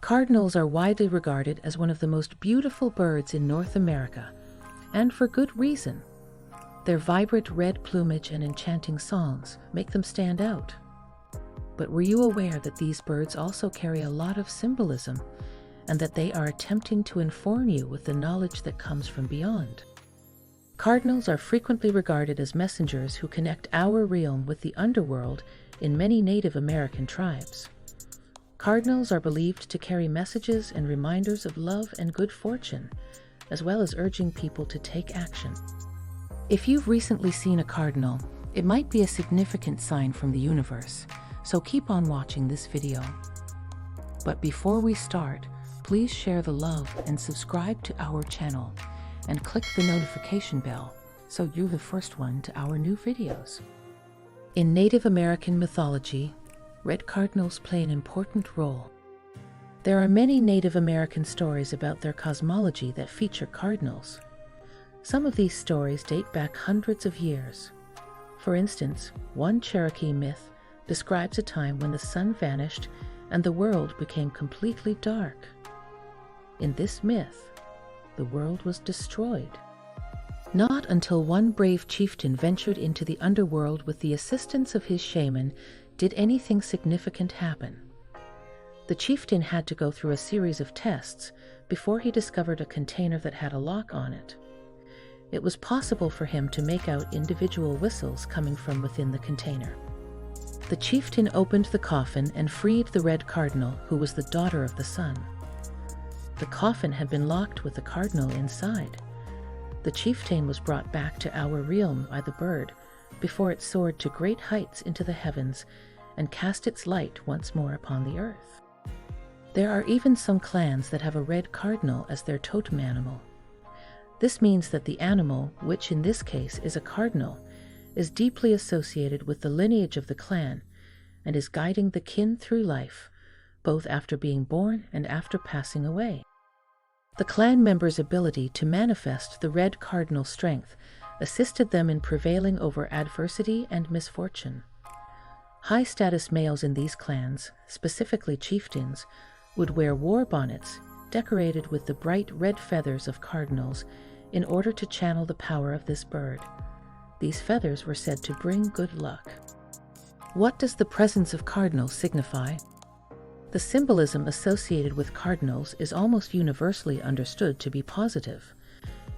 Cardinals are widely regarded as one of the most beautiful birds in North America, and for good reason. Their vibrant red plumage and enchanting songs make them stand out. But were you aware that these birds also carry a lot of symbolism, and that they are attempting to inform you with the knowledge that comes from beyond? Cardinals are frequently regarded as messengers who connect our realm with the underworld in many Native American tribes. Cardinals are believed to carry messages and reminders of love and good fortune, as well as urging people to take action. If you've recently seen a cardinal, it might be a significant sign from the universe, so keep on watching this video. But before we start, please share the love and subscribe to our channel, and click the notification bell so you're the first one to our new videos. In Native American mythology, red cardinals play an important role. There are many Native American stories about their cosmology that feature cardinals. Some of these stories date back hundreds of years. For instance, one Cherokee myth describes a time when the sun vanished and the world became completely dark. In this myth, the world was destroyed. Not until one brave chieftain ventured into the underworld with the assistance of his shaman did anything significant happen. The chieftain had to go through a series of tests before he discovered a container that had a lock on it. It was possible for him to make out individual whistles coming from within the container. The chieftain opened the coffin and freed the red cardinal, who was the daughter of the sun. The coffin had been locked with the cardinal inside. The chieftain was brought back to our realm by the bird before it soared to great heights into the heavens and cast its light once more upon the earth. There are even some clans that have a red cardinal as their totem animal. This means that the animal, which in this case is a cardinal, is deeply associated with the lineage of the clan and is guiding the kin through life, both after being born and after passing away. The clan members' ability to manifest the red cardinal strength assisted them in prevailing over adversity and misfortune. High-status males in these clans, specifically chieftains, would wear war bonnets decorated with the bright red feathers of cardinals in order to channel the power of this bird. These feathers were said to bring good luck. What does the presence of cardinals signify? The symbolism associated with cardinals is almost universally understood to be positive.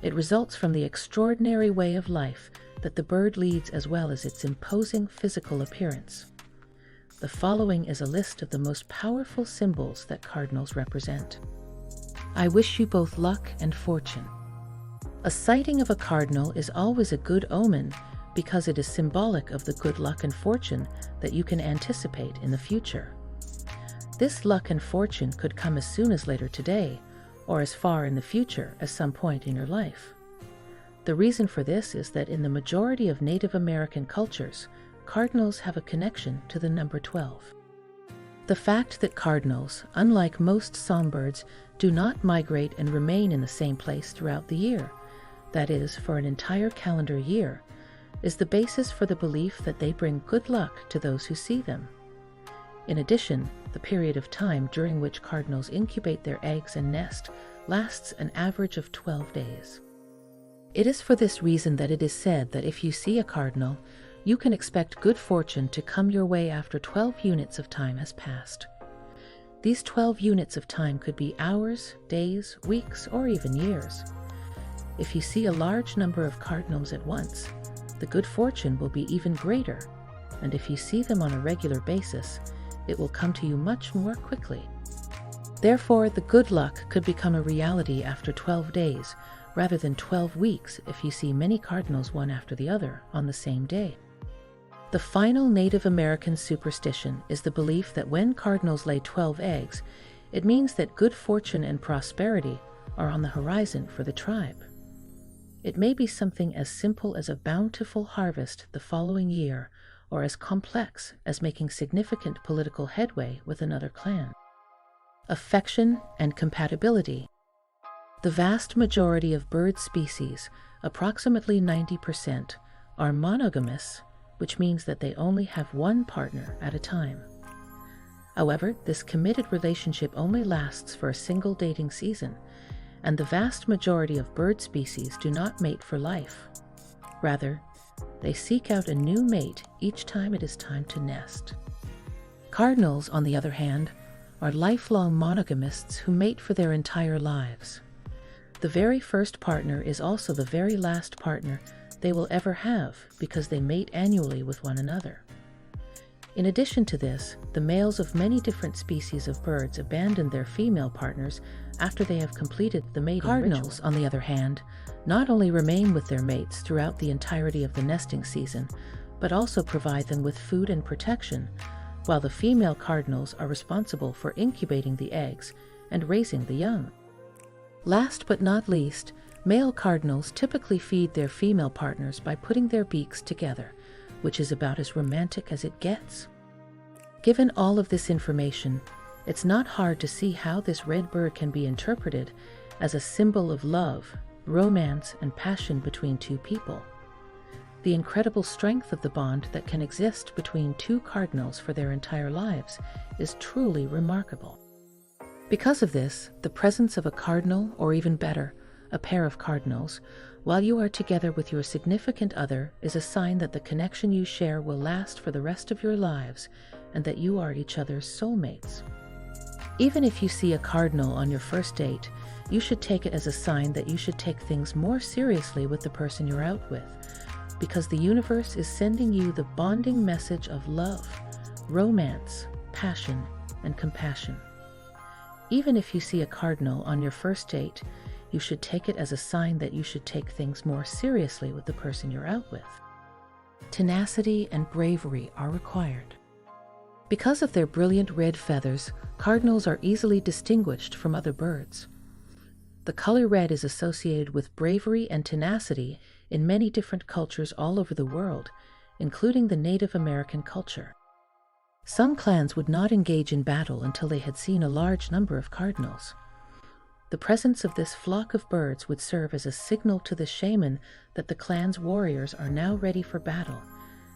It results from the extraordinary way of life that the bird leads, as well as its imposing physical appearance. The following is a list of the most powerful symbols that cardinals represent. I wish you both luck and fortune. A sighting of a cardinal is always a good omen because it is symbolic of the good luck and fortune that you can anticipate in the future. This luck and fortune could come as soon as later today, or as far in the future as some point in your life. The reason for this is that in the majority of Native American cultures, cardinals have a connection to the number 12. The fact that cardinals, unlike most songbirds, do not migrate and remain in the same place throughout the year, that is, for an entire calendar year, is the basis for the belief that they bring good luck to those who see them. In addition, the period of time during which cardinals incubate their eggs and nest lasts an average of 12 days. It is for this reason that it is said that if you see a cardinal, you can expect good fortune to come your way after 12 units of time has passed. These 12 units of time could be hours, days, weeks, or even years. If you see a large number of cardinals at once, the good fortune will be even greater, and if you see them on a regular basis, it will come to you much more quickly. Therefore, the good luck could become a reality after 12 days, rather than 12 weeks if you see many cardinals one after the other on the same day. The final Native American superstition is the belief that when cardinals lay 12 eggs, it means that good fortune and prosperity are on the horizon for the tribe. It may be something as simple as a bountiful harvest the following year, or as complex as making significant political headway with another clan. Affection and compatibility. The vast majority of bird species, approximately 90%, are monogamous, which means that they only have one partner at a time. However, this committed relationship only lasts for a single dating season, and the vast majority of bird species do not mate for life. Rather, they seek out a new mate each time it is time to nest. Cardinals, on the other hand, are lifelong monogamists who mate for their entire lives. The very first partner is also the very last partner they will ever have because they mate annually with one another. In addition to this, the males of many different species of birds abandon their female partners after they have completed the mating Cardinals, ritual. On the other hand, not only remain with their mates throughout the entirety of the nesting season, but also provide them with food and protection, while the female cardinals are responsible for incubating the eggs and raising the young. Last but not least, male cardinals typically feed their female partners by putting their beaks together, which is about as romantic as it gets. Given all of this information, it's not hard to see how this red bird can be interpreted as a symbol of love, romance, and passion between two people. The incredible strength of the bond that can exist between two cardinals for their entire lives is truly remarkable. Because of this, the presence of a cardinal, or even better, a pair of cardinals, while you are together with your significant other is a sign that the connection you share will last for the rest of your lives and that you are each other's soulmates. Even if you see a cardinal on your first date, you should take it as a sign that you should take things more seriously with the person you're out with, because the universe is sending you the bonding message of love, romance, passion, and compassion. Even if you see a cardinal on your first date, you should take it as a sign that you should take things more seriously with the person you're out with. Tenacity and bravery are required. Because of their brilliant red feathers, cardinals are easily distinguished from other birds. The color red is associated with bravery and tenacity in many different cultures all over the world, including the Native American culture. Some clans would not engage in battle until they had seen a large number of cardinals. The presence of this flock of birds would serve as a signal to the shaman that the clan's warriors are now ready for battle,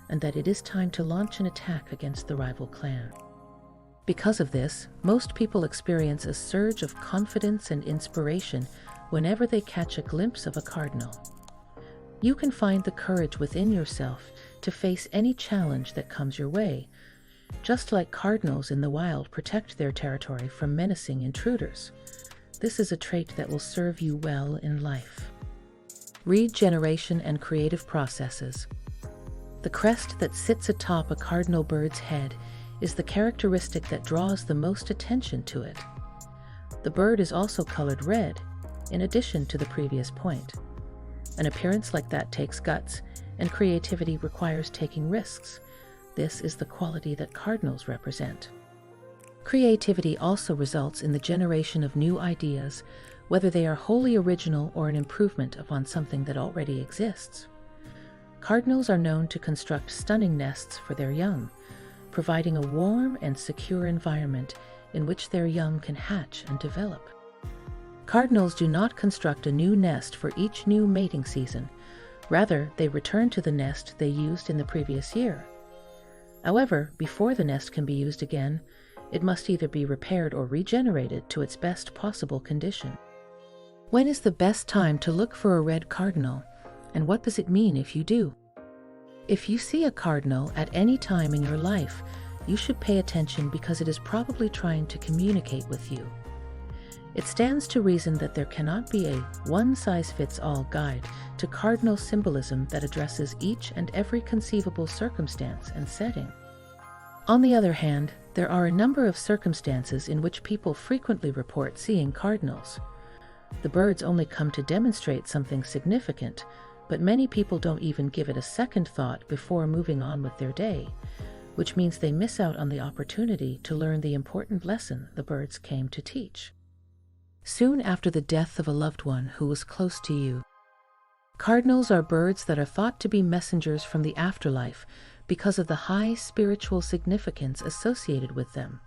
and that it is time to launch an attack against the rival clan. Because of this, most people experience a surge of confidence and inspiration whenever they catch a glimpse of a cardinal. You can find the courage within yourself to face any challenge that comes your way, just like cardinals in the wild protect their territory from menacing intruders. This is a trait that will serve you well in life. Regeneration and creative processes. The crest that sits atop a cardinal bird's head is the characteristic that draws the most attention to it. The bird is also colored red, in addition to the previous point. An appearance like that takes guts, and creativity requires taking risks. This is the quality that cardinals represent. Creativity also results in the generation of new ideas, whether they are wholly original or an improvement upon something that already exists. Cardinals are known to construct stunning nests for their young, providing a warm and secure environment in which their young can hatch and develop. Cardinals do not construct a new nest for each new mating season. Rather, they return to the nest they used in the previous year. However, before the nest can be used again, it must either be repaired or regenerated to its best possible condition. When is the best time to look for a red cardinal, and what does it mean if you do? If you see a cardinal at any time in your life, you should pay attention because it is probably trying to communicate with you. It stands to reason that there cannot be a one-size-fits-all guide to cardinal symbolism that addresses each and every conceivable circumstance and setting. On the other hand, there are a number of circumstances in which people frequently report seeing cardinals. The birds only come to demonstrate something significant, but many people don't even give it a second thought before moving on with their day, which means they miss out on the opportunity to learn the important lesson the birds came to teach. Soon after the death of a loved one who was close to you. Cardinals are birds that are thought to be messengers from the afterlife because of the high spiritual significance associated with them.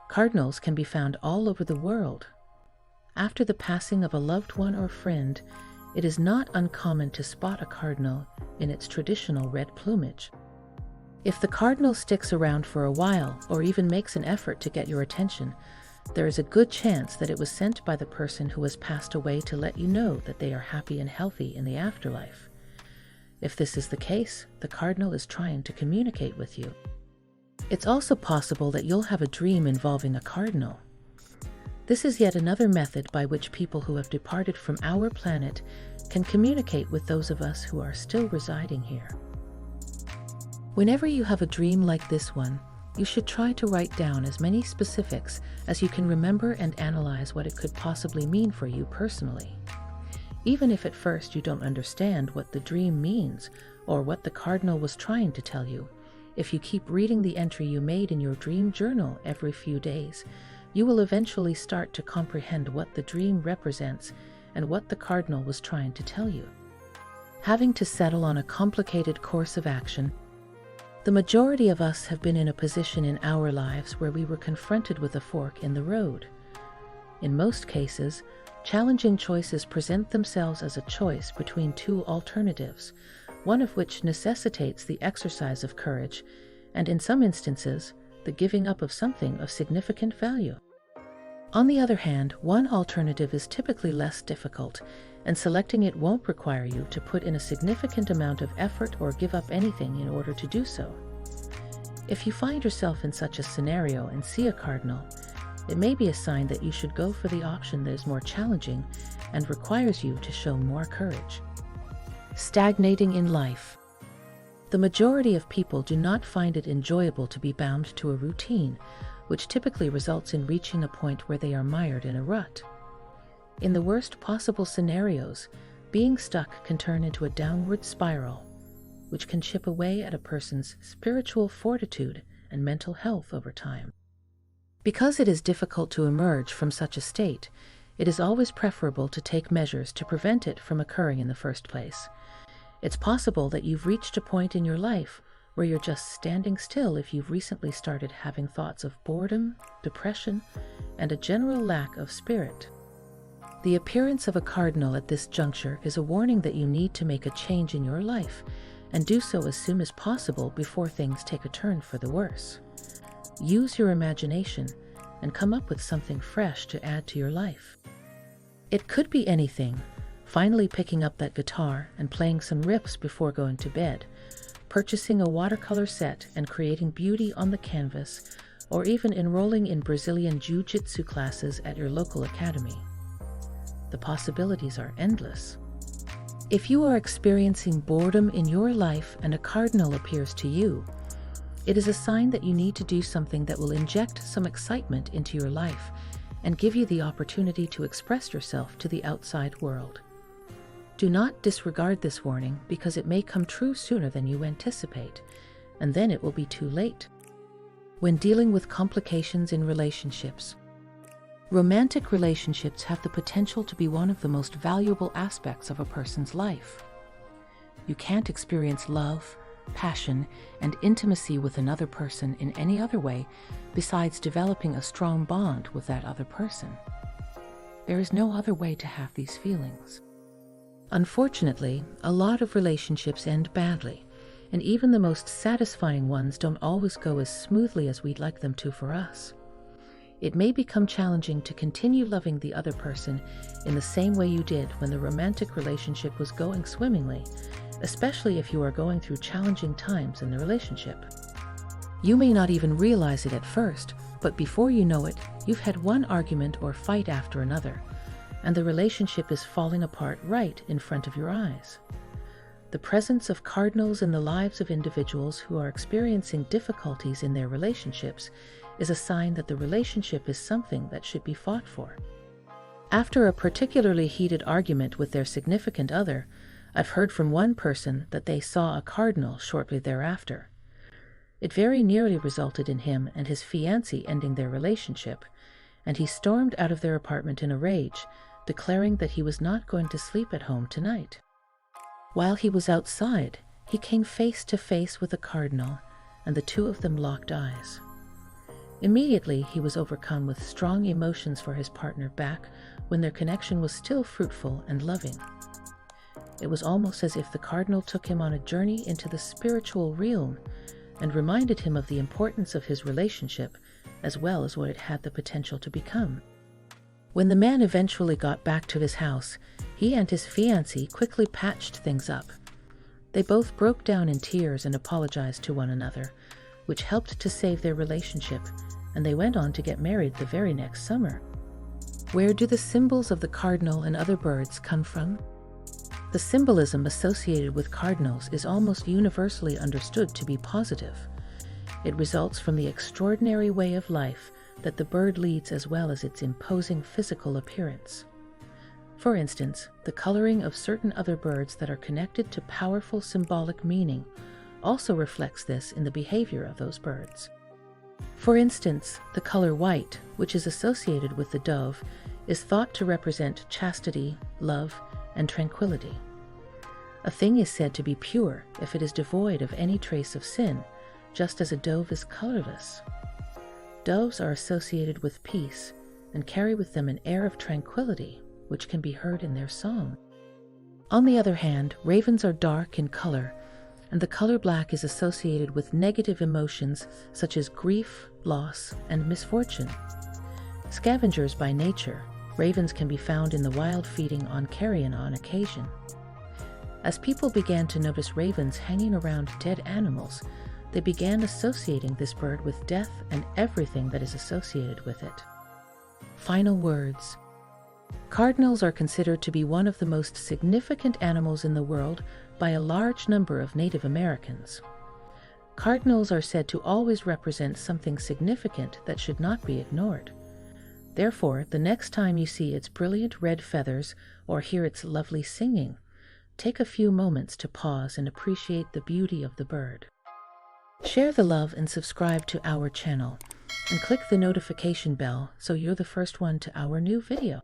Cardinals can be found all over the world. After the passing of a loved one or friend, it is not uncommon to spot a cardinal in its traditional red plumage. If the cardinal sticks around for a while or even makes an effort to get your attention, there is a good chance that it was sent by the person who has passed away to let you know that they are happy and healthy in the afterlife. If this is the case, the cardinal is trying to communicate with you. It's also possible that you'll have a dream involving a cardinal. This is yet another method by which people who have departed from our planet can communicate with those of us who are still residing here. Whenever you have a dream like this one, you should try to write down as many specifics as you can remember and analyze what it could possibly mean for you personally. Even if at first you don't understand what the dream means or what the cardinal was trying to tell you, if you keep reading the entry you made in your dream journal every few days, you will eventually start to comprehend what the dream represents and what the cardinal was trying to tell you. Having to settle on a complicated course of action, the majority of us have been in a position in our lives where we were confronted with a fork in the road. In most cases, challenging choices present themselves as a choice between two alternatives, one of which necessitates the exercise of courage, and in some instances, the giving up of something of significant value. On the other hand, one alternative is typically less difficult, and selecting it won't require you to put in a significant amount of effort or give up anything in order to do so. If you find yourself in such a scenario and see a cardinal, it may be a sign that you should go for the option that is more challenging and requires you to show more courage. Stagnating in life. The majority of people do not find it enjoyable to be bound to a routine, which typically results in reaching a point where they are mired in a rut. In the worst possible scenarios, being stuck can turn into a downward spiral, which can chip away at a person's spiritual fortitude and mental health over time. Because it is difficult to emerge from such a state, it is always preferable to take measures to prevent it from occurring in the first place. It's possible that you've reached a point in your life where you're just standing still if you've recently started having thoughts of boredom, depression, and a general lack of spirit. The appearance of a cardinal at this juncture is a warning that you need to make a change in your life, and do so as soon as possible before things take a turn for the worse. Use your imagination and come up with something fresh to add to your life. It could be anything: finally picking up that guitar and playing some riffs before going to bed, purchasing a watercolor set and creating beauty on the canvas, or even enrolling in Brazilian Jiu-Jitsu classes at your local academy. The possibilities are endless. If you are experiencing boredom in your life and a cardinal appears to you, it is a sign that you need to do something that will inject some excitement into your life and give you the opportunity to express yourself to the outside world. Do not disregard this warning, because it may come true sooner than you anticipate, and then it will be too late. When dealing with complications in relationships, romantic relationships have the potential to be one of the most valuable aspects of a person's life. You can't experience love, passion, and intimacy with another person in any other way besides developing a strong bond with that other person. There is no other way to have these feelings. Unfortunately, a lot of relationships end badly, and even the most satisfying ones don't always go as smoothly as we'd like them to for us. It may become challenging to continue loving the other person in the same way you did when the romantic relationship was going swimmingly, especially if you are going through challenging times in the relationship. You may not even realize it at first, but before you know it, you've had one argument or fight after another, and the relationship is falling apart right in front of your eyes. The presence of cardinals in the lives of individuals who are experiencing difficulties in their relationships is a sign that the relationship is something that should be fought for. After a particularly heated argument with their significant other, I've heard from one person that they saw a cardinal shortly thereafter. It very nearly resulted in him and his fiancée ending their relationship, and he stormed out of their apartment in a rage, declaring that he was not going to sleep at home tonight. While he was outside, he came face to face with a cardinal, and the two of them locked eyes. Immediately, he was overcome with strong emotions for his partner back when their connection was still fruitful and loving. It was almost as if the cardinal took him on a journey into the spiritual realm, and reminded him of the importance of his relationship as well as what it had the potential to become. When the man eventually got back to his house, he and his fiancée quickly patched things up. They both broke down in tears and apologized to one another, which helped to save their relationship, and they went on to get married the very next summer. Where do the symbols of the cardinal and other birds come from? The symbolism associated with cardinals is almost universally understood to be positive. It results from the extraordinary way of life that the bird leads as well as its imposing physical appearance. For instance, the coloring of certain other birds that are connected to powerful symbolic meaning also reflects this in the behavior of those birds. For instance, the color white, which is associated with the dove, is thought to represent chastity, love, and tranquility. A thing is said to be pure if it is devoid of any trace of sin, just as a dove is colorless. Doves are associated with peace and carry with them an air of tranquility, which can be heard in their song. On the other hand, ravens are dark in color, and the color black is associated with negative emotions such as grief, loss, and misfortune. Scavengers by nature, ravens can be found in the wild feeding on carrion on occasion. As people began to notice ravens hanging around dead animals, they began associating this bird with death and everything that is associated with it. Final words. Cardinals are considered to be one of the most significant animals in the world by a large number of Native Americans. Cardinals are said to always represent something significant that should not be ignored. Therefore, the next time you see its brilliant red feathers or hear its lovely singing, take a few moments to pause and appreciate the beauty of the bird. Share the love and subscribe to our channel, and click the notification bell so you're the first one to our new video.